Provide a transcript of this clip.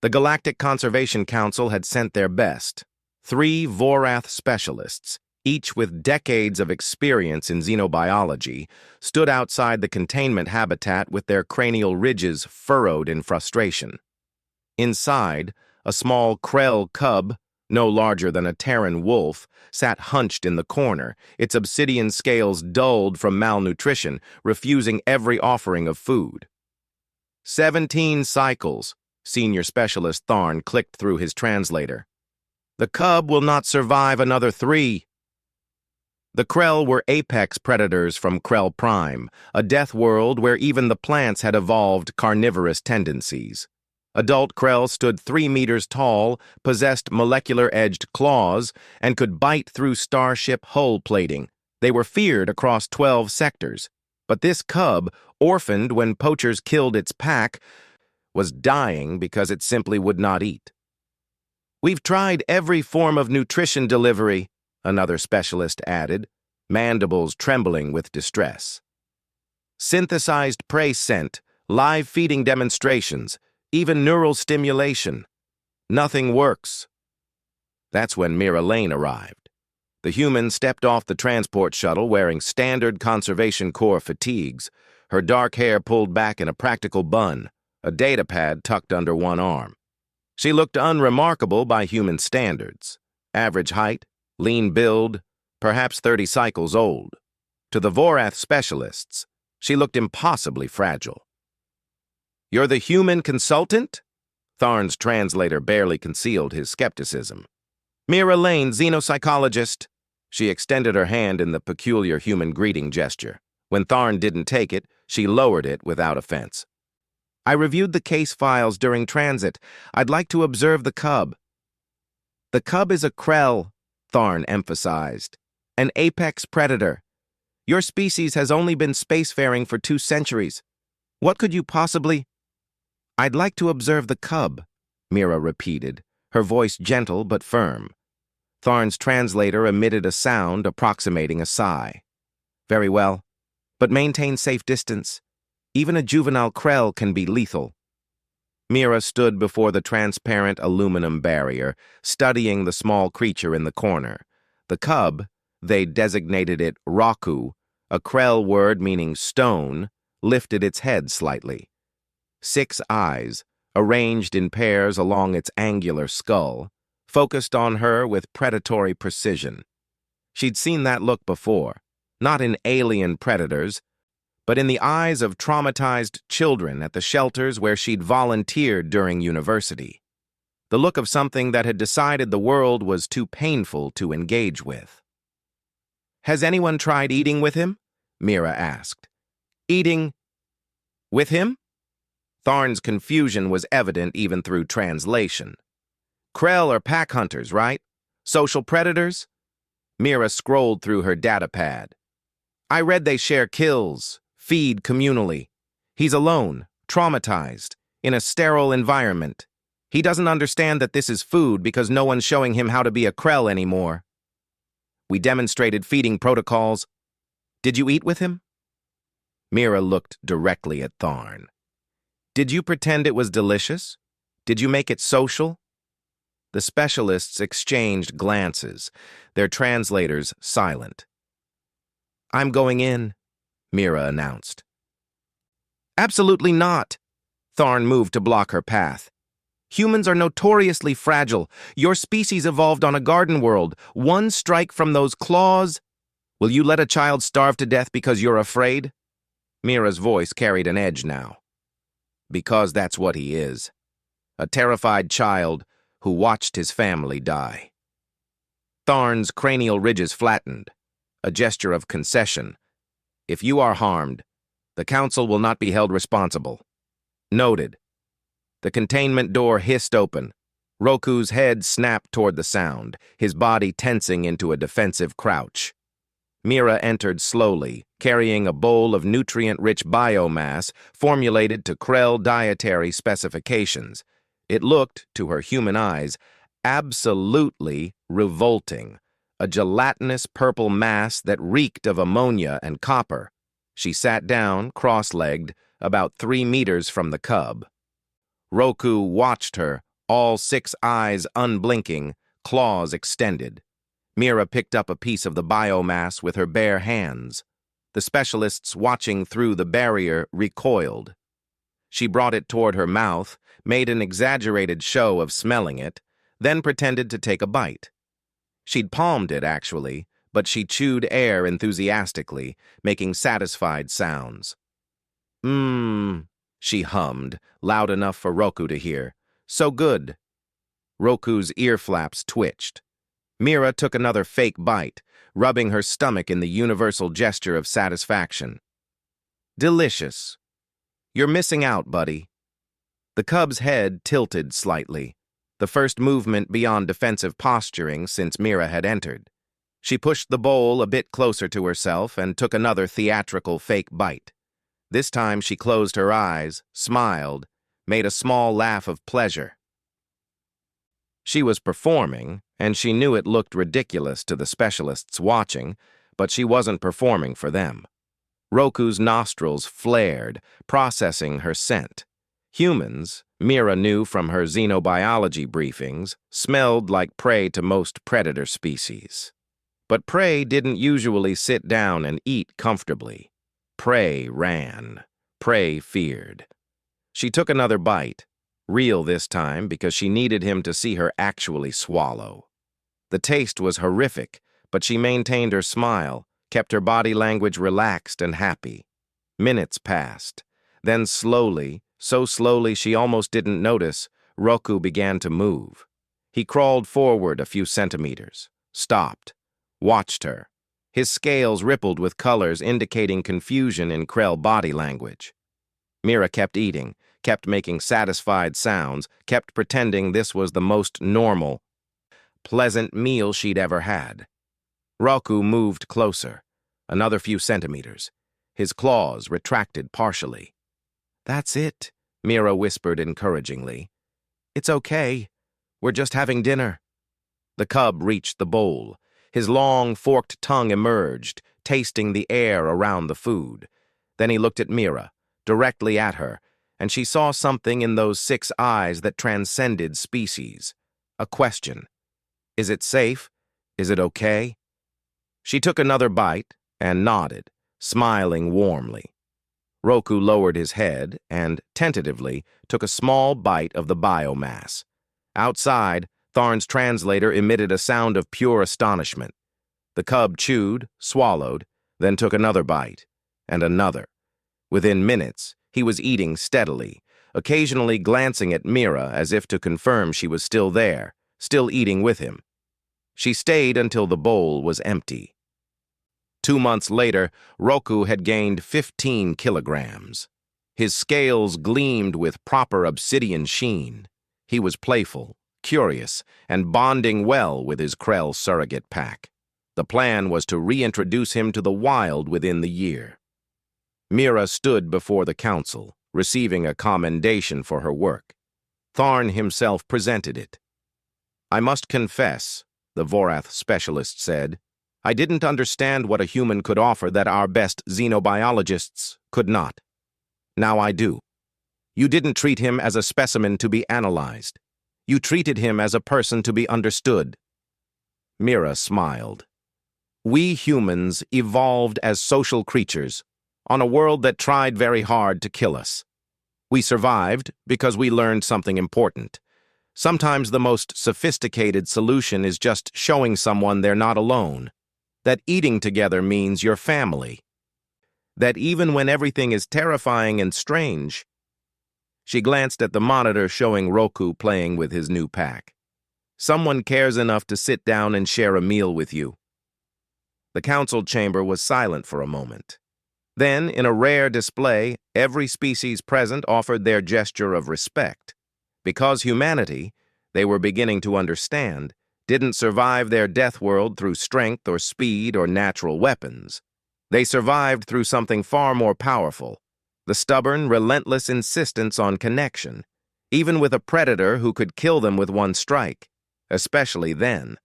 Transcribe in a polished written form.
The Galactic Conservation Council had sent their best, 3 Vorath specialists, each with decades of experience in xenobiology, stood outside the containment habitat with their cranial ridges furrowed in frustration. Inside, a small Krell cub, no larger than a Terran wolf, sat hunched in the corner, its obsidian scales dulled from malnutrition, refusing every offering of food. 17 cycles, Senior Specialist Tharn clicked through his translator. The cub will not survive another 3. The Krell were apex predators from Krell Prime, a death world where even the plants had evolved carnivorous tendencies. Adult Krell stood 3 meters tall, possessed molecular-edged claws, and could bite through starship hull plating. They were feared across 12 sectors. But this cub, orphaned when poachers killed its pack, was dying because it simply would not eat. "We've tried every form of nutrition delivery," another specialist added, mandibles trembling with distress. "Synthesized prey scent, live feeding demonstrations, even neural stimulation. Nothing works." That's when Mira Lane arrived. The human stepped off the transport shuttle wearing standard Conservation Corps fatigues, her dark hair pulled back in a practical bun, a datapad tucked under one arm. She looked unremarkable by human standards. Average height, lean build, perhaps 30 cycles old. To the Vorath specialists, she looked impossibly fragile. "You're the human consultant?" Tharn's translator barely concealed his skepticism. "Mira Lane, xenopsychologist." She extended her hand in the peculiar human greeting gesture. When Tharn didn't take it, she lowered it without offense. "I reviewed the case files during transit. I'd like to observe the cub." "The cub is a Krell," Tharn emphasized. "An apex predator. Your species has only been spacefaring for 2 centuries. What could you possibly—" "I'd like to observe the cub," Mira repeated, her voice gentle but firm. Tharn's translator emitted a sound approximating a sigh. "Very well, but maintain safe distance. Even a juvenile Krell can be lethal." Mira stood before the transparent aluminum barrier, studying the small creature in the corner. The cub, they designated it Raku, a Krell word meaning stone, lifted its head slightly. 6 eyes, arranged in pairs along its angular skull, focused on her with predatory precision. She'd seen that look before, not in alien predators, but in the eyes of traumatized children at the shelters where she'd volunteered during university. The look of something that had decided the world was too painful to engage with. "Has anyone tried eating with him?" Mira asked. "Eating with him?" Tharn's confusion was evident even through translation. "Krell are pack hunters, right? Social predators?" Mira scrolled through her datapad. "I read they share kills, feed communally. He's alone, traumatized, in a sterile environment. He doesn't understand that this is food because no one's showing him how to be a Krell anymore. We demonstrated feeding protocols. Did you eat with him?" Mira looked directly at Tharn. "Did you pretend it was delicious? Did you make it social?" The specialists exchanged glances, their translators silent. "I'm going in," Mira announced. "Absolutely not." Tharn moved to block her path. "Humans are notoriously fragile. Your species evolved on a garden world. One strike from those claws. Will you let a child starve to death because you're afraid?" Mira's voice carried an edge now. "Because that's what he is. A terrified child who watched his family die." Tharn's cranial ridges flattened, a gesture of concession. "If you are harmed, the Council will not be held responsible." "Noted." The containment door hissed open. Roku's head snapped toward the sound, his body tensing into a defensive crouch. Mira entered slowly, carrying a bowl of nutrient-rich biomass formulated to Krell dietary specifications. It looked, to her human eyes, absolutely revolting. A gelatinous purple mass that reeked of ammonia and copper. She sat down, cross-legged, about 3 meters from the cub. Roku watched her, all 6 eyes unblinking, claws extended. Mira picked up a piece of the biomass with her bare hands. The specialists watching through the barrier recoiled. She brought it toward her mouth, made an exaggerated show of smelling it, then pretended to take a bite. She'd palmed it, actually, but she chewed air enthusiastically, making satisfied sounds. Mmm, she hummed, loud enough for Roku to hear. So good. Roku's ear flaps twitched. Mira took another fake bite, rubbing her stomach in the universal gesture of satisfaction. Delicious. You're missing out, buddy. The cub's head tilted slightly, the first movement beyond defensive posturing since Mira had entered. She pushed the bowl a bit closer to herself and took another theatrical fake bite. This time she closed her eyes, smiled, made a small laugh of pleasure. She was performing, and she knew it looked ridiculous to the specialists watching, but she wasn't performing for them. Roku's nostrils flared, processing her scent. Humans, Mira knew from her xenobiology briefings, smelled like prey to most predator species. But prey didn't usually sit down and eat comfortably. Prey ran. Prey feared. She took another bite, real this time because she needed him to see her actually swallow. The taste was horrific, but she maintained her smile, kept her body language relaxed and happy. Minutes passed. Then slowly, so slowly she almost didn't notice, Roku began to move. He crawled forward a few centimeters, stopped, watched her. His scales rippled with colors indicating confusion in Krell body language. Mira kept eating, kept making satisfied sounds, kept pretending this was the most normal, pleasant meal she'd ever had. Roku moved closer, another few centimeters. His claws retracted partially. That's it, Mira whispered encouragingly. It's okay. We're just having dinner. The cub reached the bowl. His long, forked tongue emerged, tasting the air around the food. Then he looked at Mira, directly at her, and she saw something in those 6 eyes that transcended species. A question. Is it safe? Is it okay? She took another bite and nodded, smiling warmly. Roku lowered his head and, tentatively, took a small bite of the biomass. Outside, Tharn's translator emitted a sound of pure astonishment. The cub chewed, swallowed, then took another bite, and another. Within minutes, he was eating steadily, occasionally glancing at Mira as if to confirm she was still there, still eating with him. She stayed until the bowl was empty. 2 months later, Roku had gained 15 kilograms. His scales gleamed with proper obsidian sheen. He was playful, curious, and bonding well with his Krell surrogate pack. The plan was to reintroduce him to the wild within the year. Mira stood before the council, receiving a commendation for her work. Tharn himself presented it. I must confess, the Vorath specialist said, I didn't understand what a human could offer that our best xenobiologists could not. Now I do. You didn't treat him as a specimen to be analyzed. You treated him as a person to be understood. Mira smiled. We humans evolved as social creatures on a world that tried very hard to kill us. We survived because we learned something important. Sometimes the most sophisticated solution is just showing someone they're not alone, that eating together means you're family, that even when everything is terrifying and strange. She glanced at the monitor showing Roku playing with his new pack. Someone cares enough to sit down and share a meal with you. The council chamber was silent for a moment. Then, in a rare display, every species present offered their gesture of respect. Because humanity, they were beginning to understand, didn't survive their death world through strength or speed or natural weapons. They survived through something far more powerful, the stubborn, relentless insistence on connection, even with a predator who could kill them with one strike, especially then.